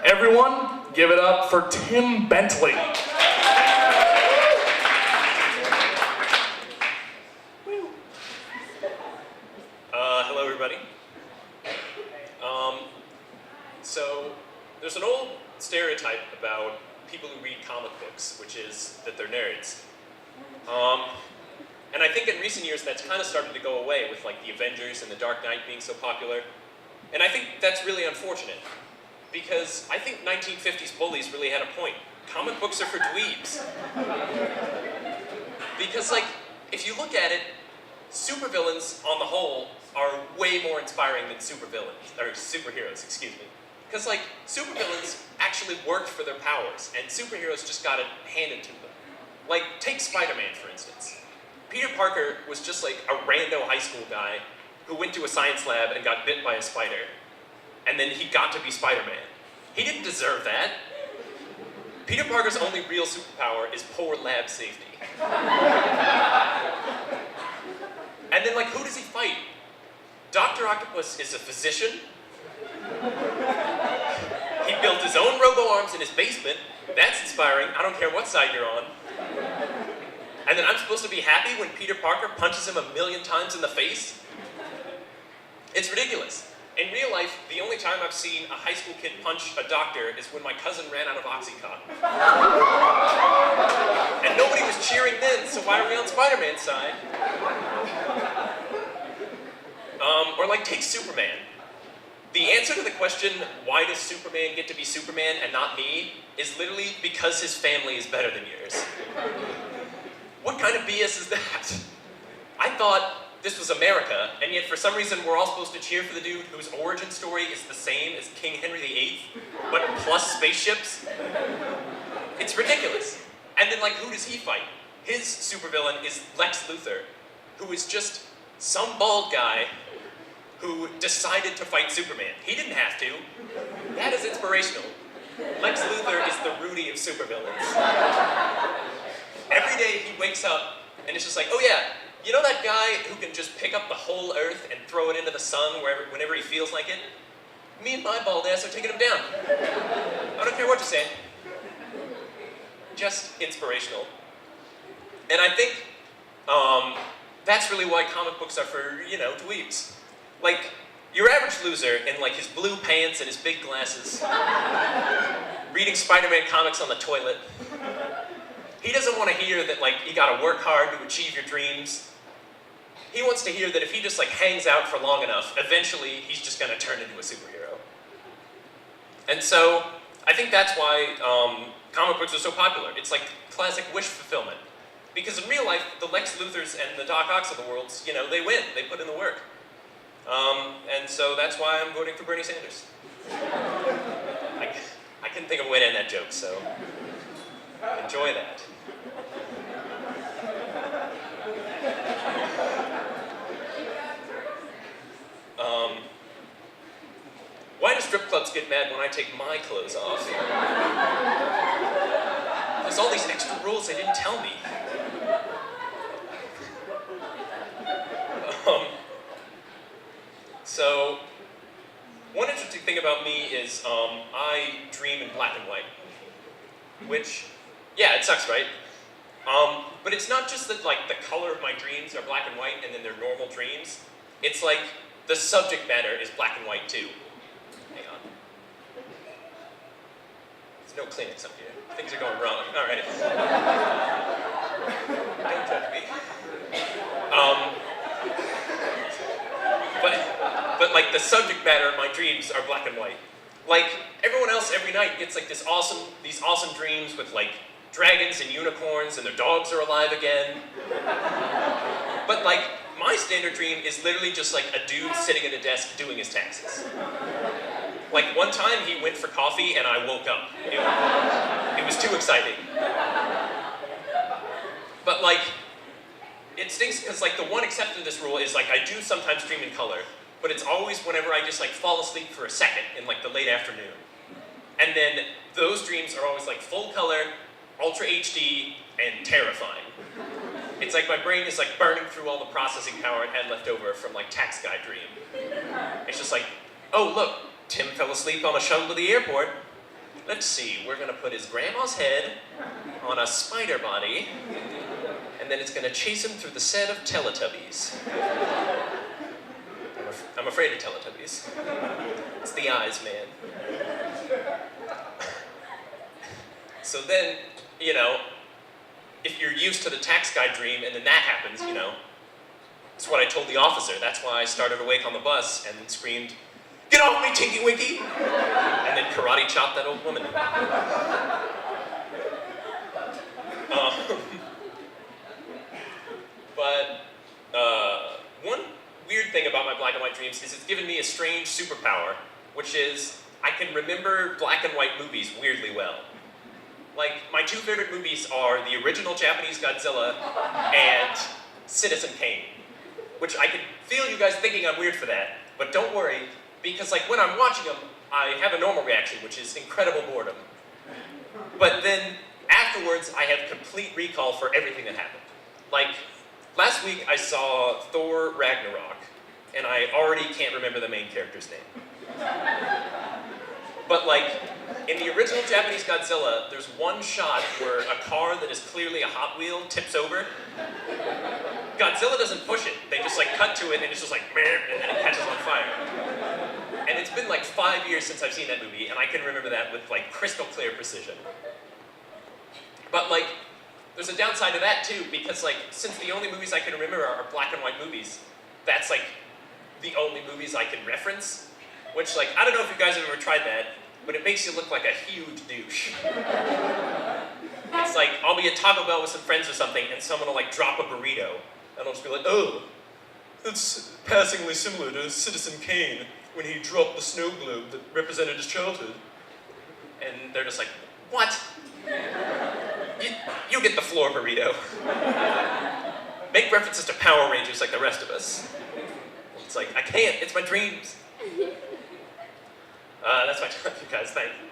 Everyone, give it up for Tim Bentley. Hello, everybody. So, there's an old stereotype about people who read comic books, which is that they're nerds. And I think in recent years that's kind of started to go away with like the Avengers and the Dark Knight being so popular. And I think that's really unfortunate, because I think 1950s bullies really had a point. Comic books are for dweebs. Because like, if you look at it, supervillains on the whole are way more inspiring than superheroes, excuse me. Because like, supervillains actually worked for their powers, and superheroes just got it handed to them. Like, take SpiderMan, for instance. Peter Parker was just like a rando high school guy who went to a science lab and got bit by a spider. And then he got to be Spider-Man. He didn't deserve that. Peter Parker's only real superpower is poor lab safety. And then like, who does he fight? Dr. Octopus is a physician. He built his own robo-arms in his basement. That's inspiring. I don't care what side you're on. And then I'm supposed to be happy when Peter Parker punches him 1,000,000 times in the face? It's ridiculous. In real life, the only time I've seen a high school kid punch a doctor is when my cousin ran out of Oxycontin. And nobody was cheering then, so why are we on Spider-Man's side? Or like, take Superman. The answer to the question, why does Superman get to be Superman and not me, is literally because his family is better than yours. What kind of BS is that? I thought this was America, and yet for some reason we're all supposed to cheer for the dude whose origin story is the same as King Henry VIII, but plus spaceships? It's ridiculous. And then like, who does he fight? His supervillain is Lex Luthor, who is just some bald guy who decided to fight Superman. He didn't have to. That is inspirational. Lex Luthor is the Rudy of supervillains. Every day he wakes up and it's just like, oh yeah, you know that guy who can just pick up the whole earth and throw it into the sun whenever he feels like it? Me and my bald ass are taking him down. I don't care what you say. Just inspirational. And I think that's really why comic books are for, you know, dweebs. Like, your average loser in like his blue pants and his big glasses, reading Spider-Man comics on the toilet. He doesn't want to hear that like, you gotta work hard to achieve your dreams. He wants to hear that if he just like hangs out for long enough, eventually he's just gonna turn into a superhero. And so, I think that's why comic books are so popular. It's like classic wish fulfillment. Because in real life, the Lex Luthors and the Doc Ocks of the world, you know, they win, they put in the work. And so that's why I'm voting for Bernie Sanders. I couldn't think of a way to end that joke, so enjoy that. Why do strip clubs get mad when I take my clothes off? There's all these extra rules they didn't tell me. So, one interesting thing about me is I dream in black and white. Which, yeah, it sucks, right? But it's not just that like the color of my dreams are black and white and then they're normal dreams. It's like the subject matter is black and white too. Hang on. There's no Kleenex up here. Things are going wrong. All right. Don't judge me. But like the subject matter of my dreams are black and white. Like everyone else every night gets like these awesome dreams with like dragons and unicorns and their dogs are alive again. But like my standard dream is literally just like a dude sitting at a desk doing his taxes. Like one time he went for coffee and I woke up. It was too exciting. But like, it stinks because like the one exception to this rule is like I do sometimes dream in color, but it's always whenever I just like fall asleep for a second in like the late afternoon. And then those dreams are always like full color, Ultra HD, and terrifying. It's like my brain is like burning through all the processing power it had left over from like Tax Guy Dream. It's just like, oh look, Tim fell asleep on a shuttle to the airport. let's see, we're gonna put his grandma's head on a spider body, and then it's gonna chase him through the set of Teletubbies. I'm afraid of Teletubbies. It's the eyes, man. So then, you know, if you're used to the tax guy dream and then that happens, you know, it's what I told the officer. That's why I started awake on the bus and then screamed, "Get off me, Tinky Winky!" And then karate chopped that old woman. One weird thing about my black and white dreams is it's given me a strange superpower, which is I can remember black and white movies weirdly well. Like, my two favorite movies are the original Japanese Godzilla and Citizen Kane, which I can feel you guys thinking I'm weird for that, but don't worry, because like when I'm watching them, I have a normal reaction, which is incredible boredom. But then afterwards, I have complete recall for everything that happened. Like, last week I saw Thor Ragnarok, and I already can't remember the main character's name. But like, in the original Japanese Godzilla, there's one shot where a car that is clearly a Hot Wheel tips over. Godzilla doesn't push it. They just like cut to it and it's just like, meh, and then it catches on fire. And it's been like 5 years since I've seen that movie, and I can remember that with like crystal clear precision. But like, there's a downside to that too, because like, since the only movies I can remember are black and white movies, that's like the only movies I can reference. Which like, I don't know if you guys have ever tried that, but it makes you look like a huge douche. It's like, I'll be at Taco Bell with some friends or something, and someone will like drop a burrito, and I'll just be like, "Oh, that's passingly similar to Citizen Kane when he dropped the snow globe that represented his childhood." And they're just like, "What? You get the floor, burrito." Make references to Power Rangers like the rest of us. It's like, I can't, it's my dreams. That's my time, you guys, thank you.